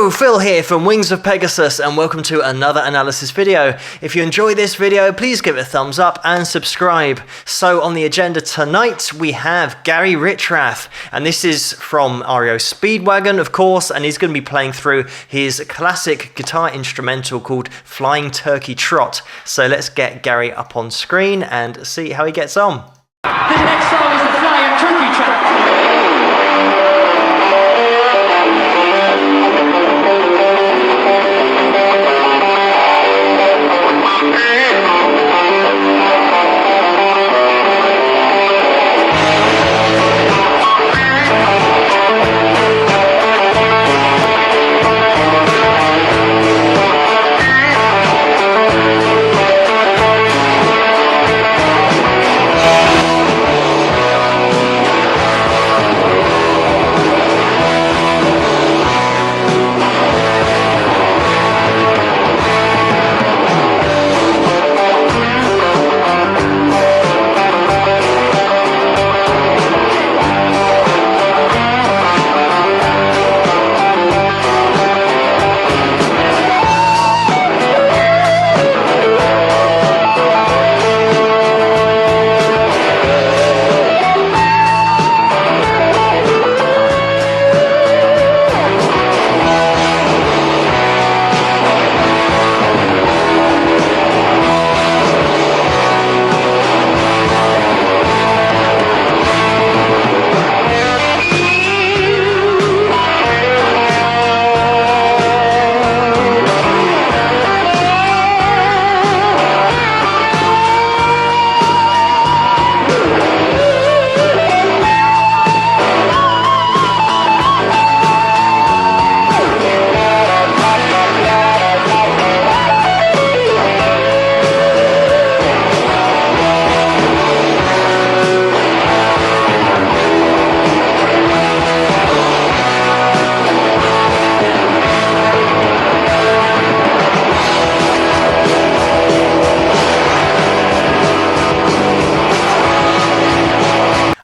Hello, Phil here from Wings of Pegasus and welcome to another analysis video. If you enjoy this video, please give it a thumbs up and subscribe. So on the agenda tonight, we have Gary Richrath, and this is from REO Speedway, of course, and he's going to be playing through his classic guitar instrumental called Flying Turkey Trot. So let's get Gary up on screen and see how he gets on. The next song is the Flying Turkey Trot.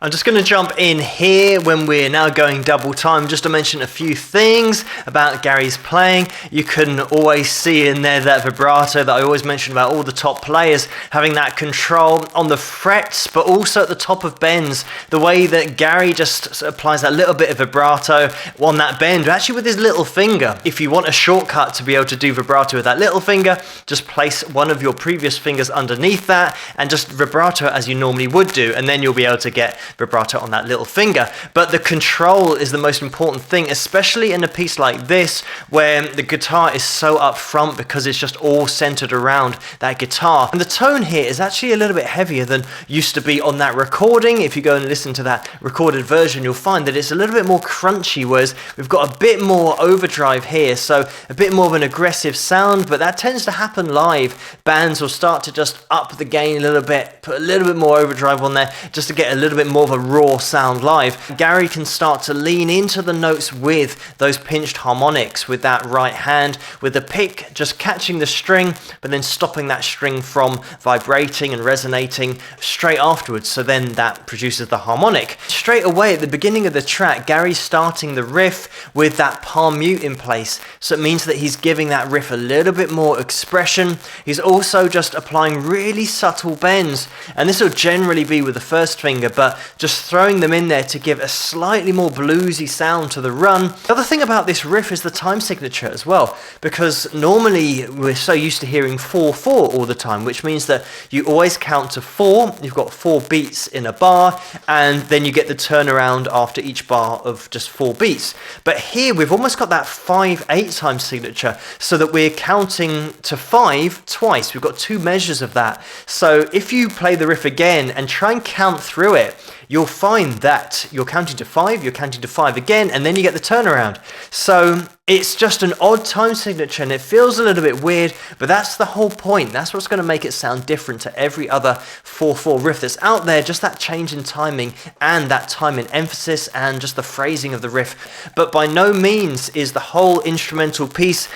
I'm just going to jump in here when we're now going double time just to mention a few things about Gary's playing. You can always see in there that vibrato that I always mention about all the top players, having that control on the frets but also at the top of bends. The way that Gary just applies that little bit of vibrato on that bend, actually with his little finger. If you want a shortcut to be able to do vibrato with that little finger, just place one of your previous fingers underneath that and just vibrato as you normally would do, and then you'll be able to get vibrato on that little finger. But the control is the most important thing, especially in a piece like this where the guitar is so up front because it's just all centered around that guitar. And the tone here is actually a little bit heavier than used to be on that recording. If you go and listen to that recorded version, you'll find that it's a little bit more crunchy, whereas we've got a bit more overdrive here, so a bit more of an aggressive sound, but that tends to happen live. Bands will start to just up the gain a little bit, put a little bit more overdrive on there just to get a little bit more of a raw sound live. Gary can start to lean into the notes with those pinched harmonics with that right hand, with the pick just catching the string but then stopping that string from vibrating and resonating straight afterwards, so then that produces the harmonic. Straight away at the beginning of the track, Gary's starting the riff with that palm mute in place, so it means that he's giving that riff a little bit more expression. He's also just applying really subtle bends, and this will generally be with the first finger, but just throwing them in there to give a slightly more bluesy sound to the run. The other thing about this riff is the time signature as well, because normally we're so used to hearing 4/4 all the time, which means that you always count to 4, you've got 4 beats in a bar, and then you get the turnaround after each bar of just 4 beats. But here we've almost got that 5/8 time signature, so that we're counting to 5 twice. We've got 2 measures of that. So if you play the riff again and try and count through it, you'll find that you're counting to 5, you're counting to 5 again, and then you get the turnaround. So it's just an odd time signature and it feels a little bit weird, but that's the whole point. That's what's going to make it sound different to every other 4/4 riff that's out there, just that change in timing and that time in emphasis and just the phrasing of the riff. But by no means is the whole instrumental piece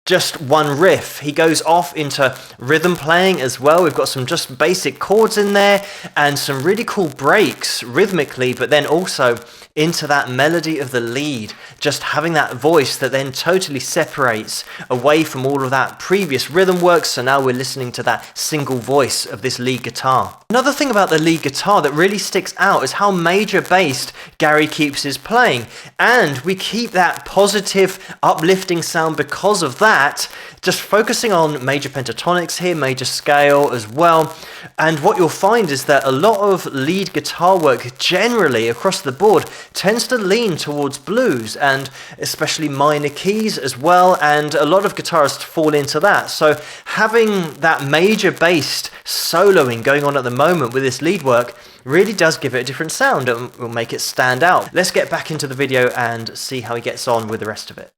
just one riff. He goes off into rhythm playing as well. We've got some just basic chords in there and some really cool breaks rhythmically, but then also into that melody of the lead, just having that voice that then totally separates away from all of that previous rhythm work. So now we're listening to that single voice of this lead guitar. Another thing about the lead guitar that really sticks out is how major based Gary keeps his playing, and we keep that positive uplifting sound because of that, just focusing on major pentatonics here, major scale as well. And what you'll find is that a lot of lead guitar work generally across the board tends to lean towards blues, and especially minor keys as well, and a lot of guitarists fall into that. So having that major based soloing going on at the moment with this lead work really does give it a different sound and will make it stand out. Let's get back into the video and see how he gets on with the rest of it.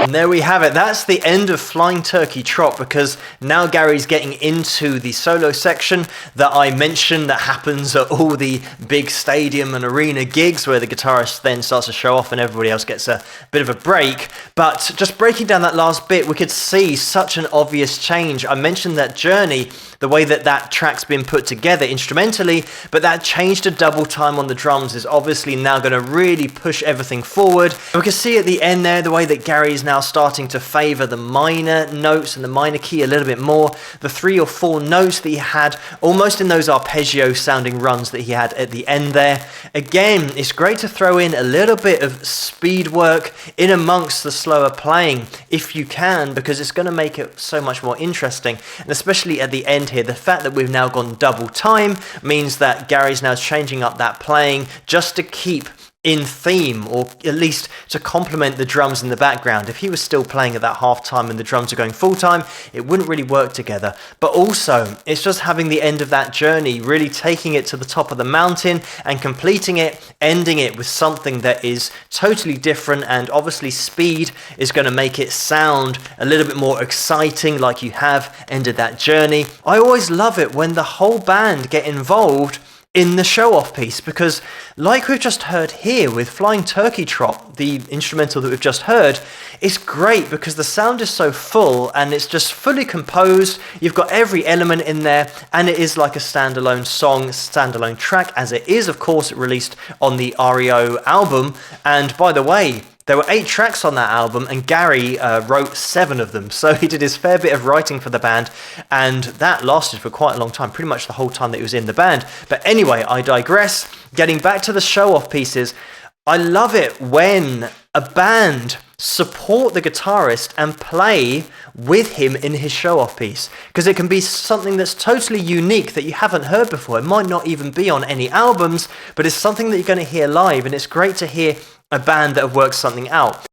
There we have it. That's the end of Flying Turkey Trot, because now Gary's getting into the solo section that I mentioned that happens at all the big stadium and arena gigs, where the guitarist then starts to show off and everybody else gets a bit of a break. But just breaking down that last bit, we could see such an obvious change. I mentioned that journey, the way that that track's been put together instrumentally, but that change to double time on the drums is obviously now going to really push everything forward. We can see at the end there the way that Gary's now starting to favor the minor notes and the minor key a little bit more. The 3 or 4 notes that he had almost in those arpeggio sounding runs that he had at the end there. Again, it's great to throw in a little bit of speed work in amongst the slower playing if you can, because it's going to make it so much more interesting. And especially at the end here, the fact that we've now gone double time means that Gary's now changing up that playing just to keep in theme, or at least to complement the drums in the background. If he was still playing at that half time and the drums are going full time, it wouldn't really work together. But also, it's just having the end of that journey, really taking it to the top of the mountain and completing it, ending it with something that is totally different, and obviously speed is going to make it sound a little bit more exciting, like you have ended that journey. I always love it when the whole band get involved in the show-off piece, because like we've just heard here with Flying Turkey Trot, the instrumental that we've just heard, it's great because the sound is so full and it's just fully composed. You've got every element in there, and it is like a standalone song, standalone track, as it is, of course, released on the REO album. And by the way, there were 8 tracks on that album, and Gary wrote 7 of them. So he did his fair bit of writing for the band, and that lasted for quite a long time, pretty much the whole time that he was in the band. But anyway, I digress. Getting back to the show-off pieces, I love it when a band support the guitarist and play with him in his show-off piece, because it can be something that's totally unique that you haven't heard before. It might not even be on any albums, but it's something that you're going to hear live, and it's great to hear a band that have worked something out.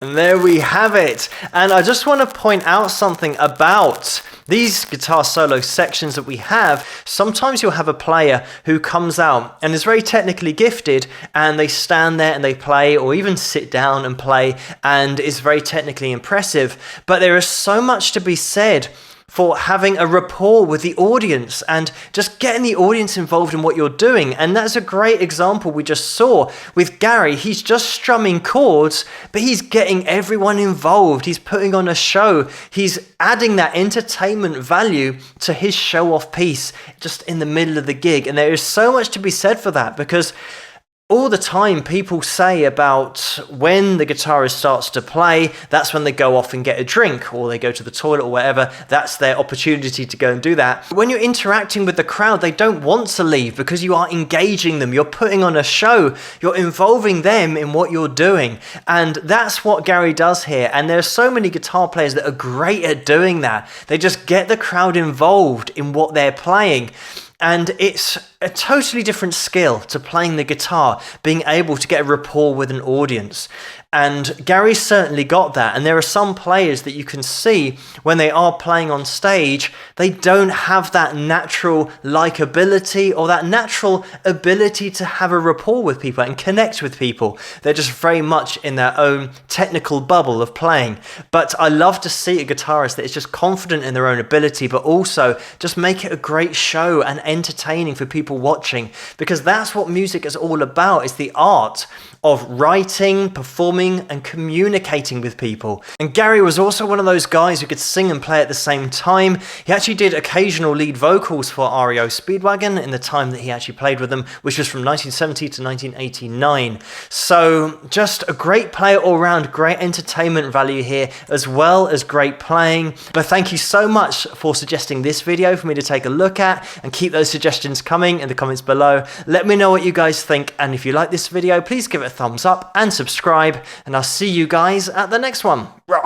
And there we have it. And I just want to point out something about these guitar solo sections that we have. Sometimes you'll have a player who comes out and is very technically gifted, and they stand there and they play, or even sit down and play, and is very technically impressive. But there is so much to be said for having a rapport with the audience and just getting the audience involved in what you're doing. And that's a great example we just saw with Gary. He's just strumming chords, but he's getting everyone involved. He's putting on a show. He's adding that entertainment value to his show-off piece just in the middle of the gig. And there is so much to be said for that, because all the time people say about when the guitarist starts to play, that's when they go off and get a drink, or they go to the toilet or whatever. That's their opportunity to go and do that. When you're interacting with the crowd, they don't want to leave because you are engaging them. You're putting on a show. You're involving them in what you're doing. And that's what Gary does here. And there's so many guitar players that are great at doing that. They just get the crowd involved in what they're playing. And it's a totally different skill to playing the guitar, being able to get a rapport with an audience. And Gary certainly got that. And there are some players that you can see when they are playing on stage, they don't have that natural likability or that natural ability to have a rapport with people and connect with people. They're just very much in their own technical bubble of playing. But I love to see a guitarist that is just confident in their own ability, but also just make it a great show and entertaining for people watching, because that's what music is all about. It's the art of writing, performing, and communicating with people. And Gary was also one of those guys who could sing and play at the same time. He actually did occasional lead vocals for REO Speedwagon in the time that he actually played with them, which was from 1970 to 1989. So just a great player all around, great entertainment value here, as well as great playing. But thank you so much for suggesting this video for me to take a look at, and keep those suggestions coming in the comments below. Let me know what you guys think, and if you like this video, please give it a thumbs up and subscribe, and I'll see you guys at the next one. Rah!